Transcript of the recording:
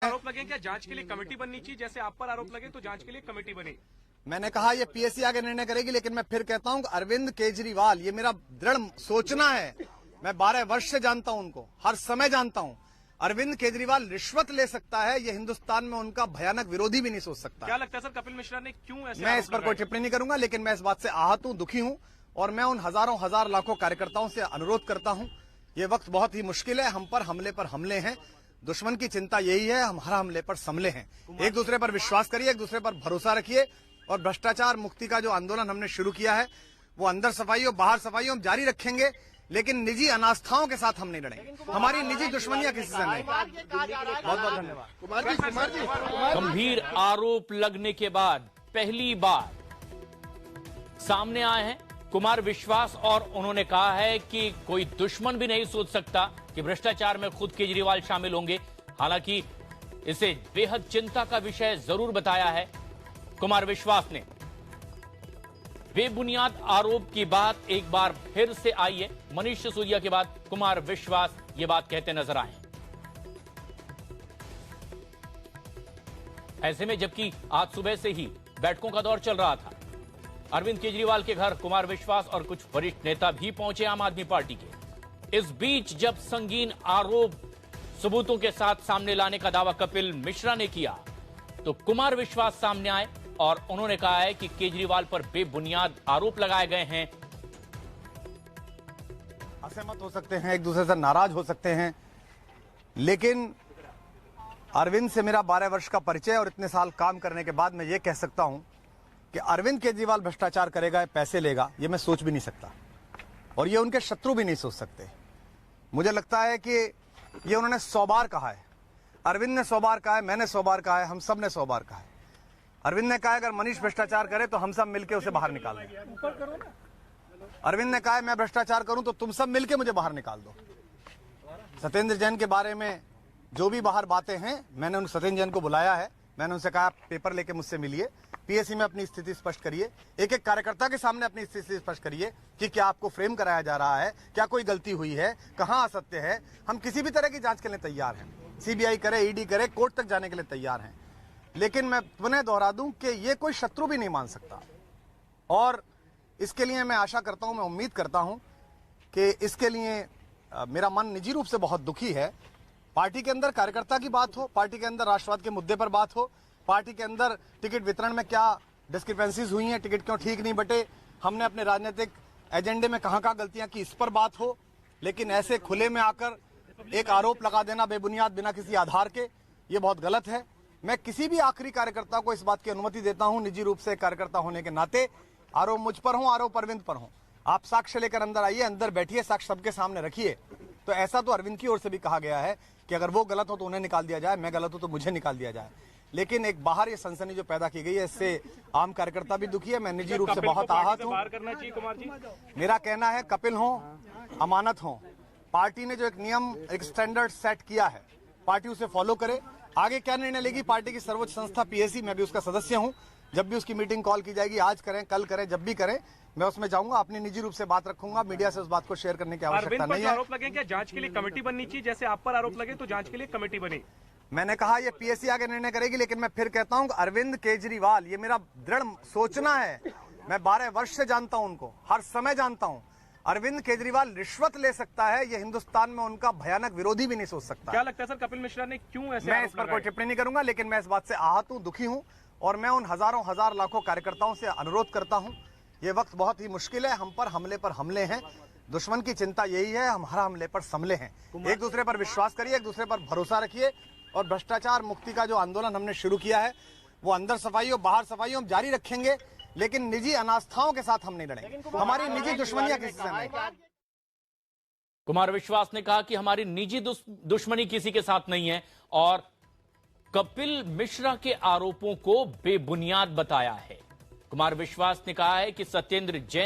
आरोप लगे क्या जांच के लिए कमेटी बननी चाहिए? जैसे आप पर आरोप लगे तो जांच के लिए कमेटी बनी। मैंने कहा ये पीएससी आगे निर्णय करेगी, लेकिन मैं फिर कहता हूं अरविंद केजरीवाल, ये मेरा दृढ़ सोचना है। मैं 12 वर्ष से जानता हूं उनको, हर समय जानता हूं। अरविंद केजरीवाल रिश्वत ले सकता है, ये हिंदुस्तान में उनका भयानक विरोधी भी नहीं सोच सकता। क्या लगता है सर, कपिल मिश्रा ने क्यों ऐसे? मैं इस पर कोई टिप्पणी नहीं करूंगा, लेकिन मैं इस बात से आहत हूं, दुखी हूं, और मैं उन हजारों हजार लाखों कार्यकर्ताओं से अनुरोध करता हूं, ये वक्त बहुत ही मुश्किल है, हम पर हमले हैं। दुश्मन की चिंता यही है, हम हर हमले पर संभले हैं। एक दूसरे पर विश्वास करिए, एक दूसरे पर भरोसा रखिए, और भ्रष्टाचार मुक्ति का जो आंदोलन हमने शुरू किया है, वो अंदर सफाई और बाहर सफाई हम जारी रखेंगे, लेकिन निजी अनास्थाओं के साथ हम नहीं लड़ेंगे। हमारी निजी दुश्मनियां किसी से नहीं। बहुत बहुत धन्यवाद। गंभीर आरोप लगने के बाद पहली बार सामने आए हैं कुमार विश्वास, और उन्होंने कहा है कि कोई दुश्मन भी नहीं सोच सकता कि भ्रष्टाचार में खुद केजरीवाल शामिल होंगे। हालांकि इसे बेहद चिंता का विषय जरूर बताया है कुमार विश्वास ने। बेबुनियाद आरोप की बात एक बार फिर से आई है। मनीष सिसोदिया के बाद कुमार विश्वास ये बात कहते नजर आए। ऐसे में जबकि आज सुबह से ही बैठकों का दौर चल रहा था, अरविंद केजरीवाल के घर कुमार विश्वास और कुछ वरिष्ठ नेता भी पहुंचे आम आदमी पार्टी के। इस बीच जब संगीन आरोप सबूतों के साथ सामने लाने का दावा कपिल मिश्रा ने किया, तो कुमार विश्वास सामने आए और उन्होंने कहा है कि केजरीवाल पर बेबुनियाद आरोप लगाए गए हैं। असहमत हो सकते हैं, एक दूसरे से नाराज हो सकते हैं, लेकिन अरविंद से मेरा 12 वर्ष का परिचय और इतने साल काम करने के बाद मैं ये कह सकता हूं कि अरविंद केजरीवाल भ्रष्टाचार करेगा, पैसे लेगा, ये मैं सोच भी नहीं सकता, और ये उनके शत्रु भी नहीं सोच सकते। मुझे लगता है कि ये उन्होंने 100 बार कहा है, अरविंद ने 100 बार कहा है, मैंने 100 बार कहा है, हम सब ने 100 बार कहा है। अरविंद ने कहा अगर मनीष भ्रष्टाचार करे तो हम सब मिलकर उसे बाहर निकाल दें। अरविंद ने कहा मैं भ्रष्टाचार करूं तो तुम सब मिलकर मुझे बाहर निकाल दो। सत्येंद्र जैन के बारे में जो भी बाहर बातें हैं, मैंने उन सत्येंद्र जैन को बुलाया है, मैंने उनसे कहा पेपर लेके मुझसे मिलिए, पीएससी में अपनी स्थिति स्पष्ट करिए, एक एक कार्यकर्ता के सामने अपनी स्थिति स्पष्ट करिए कि क्या आपको फ्रेम कराया जा रहा है, क्या कोई गलती हुई है, कहां असत्य है। हम किसी भी तरह की जांच के लिए तैयार हैं, सीबीआई करे, ईडी करे, कोर्ट तक जाने के लिए तैयार हैं। लेकिन मैं पुनः दोहरा दूं कि ये कोई शत्रु भी नहीं मान सकता, और इसके लिए मैं आशा करता हूं, मैं उम्मीद करता हूं कि इसके लिए मेरा मन निजी रूप से बहुत दुखी है। पार्टी के अंदर कार्यकर्ता की बात हो, पार्टी के अंदर राष्ट्रवाद के मुद्दे पर बात हो, पार्टी के अंदर टिकट वितरण में क्या डिस्क्रिपेंसीज हुई हैं, टिकट क्यों ठीक नहीं बटे, हमने अपने राजनीतिक एजेंडे में कहां गलतियां की, इस पर बात हो, लेकिन ऐसे खुले में आकर एक आरोप लगा देना बेबुनियाद बिना किसी आधार के, ये बहुत गलत है। मैं किसी भी आखिरी कार्यकर्ता को इस बात की अनुमति देता हूं, निजी रूप से कार्यकर्ता होने के नाते, आरोप मुझ पर हो, आरोप अरविंद पर हो, आप साक्ष्य लेकर अंदर आइए, अंदर बैठिए, साक्ष्य सबके सामने रखिए। तो ऐसा तो अरविंद की ओर से भी कहा गया है कि अगर वो गलत हो तो उन्हें निकाल दिया जाए, मैं गलत हूं तो मुझे निकाल दिया जाए। लेकिन एक बाहर ये सनसनी जो पैदा की गई है, इससे आम कार्यकर्ता भी दुखी है, मैं निजी रूप से बहुत आहत हूं। मेरा कहना है कपिल हो, अमानत हो, पार्टी ने जो एक नियम, एक स्टैंडर्ड सेट किया है, पार्टी उसे फॉलो करे। आगे क्या निर्णय लेगी पार्टी की सर्वोच्च संस्था पीएससी, मैं भी उसका सदस्य हूं, जब भी उसकी मीटिंग कॉल की जाएगी, आज करें, कल करें, जब भी करें, मैं उसमें जाऊंगा, अपनी निजी रूप से बात रखूंगा, मीडिया से उस बात को शेयर करने की आवश्यकता नहीं है। आरोप लगे क्या जांच के लिए कमेटी बननी चाहिए? जैसे आप पर आरोप लगे तो जांच के लिए कमेटी बनी। मैंने कहा ये पीएससी आगे निर्णय करेगी, लेकिन मैं फिर कहता हूं अरविंद केजरीवाल, ये मेरा दृढ़ सोचना है। मैं 12 वर्ष से जानता हूं उनको, हर समय जानता हूं। अरविंद केजरीवाल रिश्वत ले सकता है, ये हिंदुस्तान में उनका भयानक विरोधी भी नहीं सोच सकता। क्या लगता है सर, कपिल मिश्रा ने क्यों ऐसे? मैं इस पर कोई टिप्पणी नहीं करूंगा, लेकिन मैं इस बात से आहत हूं, दुखी हूं, और मैं उन हजारों हजार लाखों कार्यकर्ताओं से अनुरोध करता हूं, ये वक्त बहुत ही मुश्किल है, हम पर हमले हैं। दुश्मन की चिंता यही है, हम हर हमले पर संभले हैं। एक दूसरे पर विश्वास करिए, एक दूसरे पर भरोसा रखिए, और भ्रष्टाचार मुक्ति का जो आंदोलन हमने शुरू किया है, वो अंदर सफाई और बाहर सफाई हम जारी रखेंगे, लेकिन निजी अनास्थाओं के साथ हम नहीं लड़ेंगे। हमारी निजी दुश्मनियां किसी से नहीं। कुमार विश्वास ने कहा कि हमारी निजी दुश्मनी किसी के साथ नहीं है, और कपिल मिश्रा के आरोपों को बेबुनियाद बताया है। कुमार विश्वास ने कहा है कि सत्येंद्र जैन